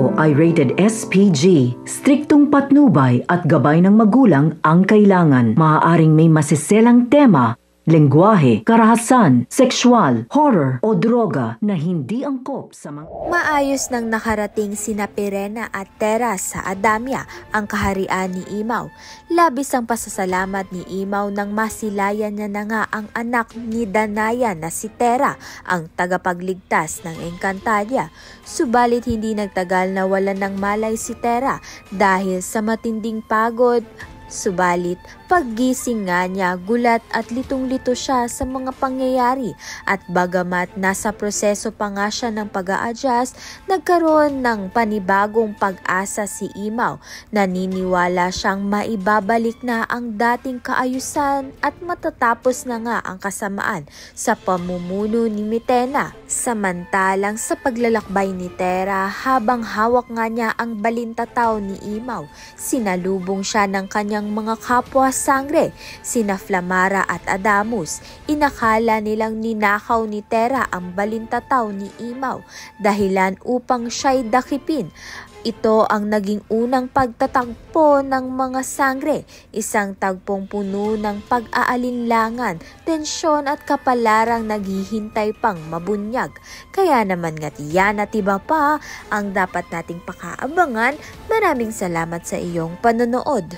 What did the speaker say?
ito ay rated SPG. Striktong patnubay at gabay ng magulang ang kailangan. Maaaring may masiselang tema, lengguwahe, karahasan, sexual, horror o droga na hindi angkop sa mga... Maayos nang nakarating sina Pirena at Tera sa Adamya, ang kaharian ni Imaw. Labis ang pasasalamat ni Imaw nang masilayan niya na nga ang anak ni Danaya na si Tera, ang tagapagligtas ng Encantadia. Subalit hindi nagtagal na wala ng malay si Tera dahil sa matinding pagod. Subalit, paggising nga niya, gulat at litong-lito siya sa mga pangyayari at bagamat nasa proseso pa nga siya ng pag-a-adjust, nagkaroon ng panibagong pag-asa si Imaw. Naniniwala siyang maibabalik na ang dating kaayusan at matatapos na nga ang kasamaan sa pamumuno ni Mitena. Samantalang sa paglalakbay ni Tera, habang hawak nga niya ang balintataw ni Imaw, sinalubong siya ng kanyang mga kapwa sangre, sina Flamara at Adamus. Inakala nilang ninakaw ni Tera ang balintataw ni Imaw, dahilan upang siya'y dakipin. Ito ang naging unang pagtatagpo ng mga sangre, isang tagpong puno ng pag-aalinlangan, tensyon at kapalarang naghihintay pang mabunyag. Kaya naman nga tiyan at iba pa ang dapat nating pakaabangan. Maraming salamat sa iyong panonood.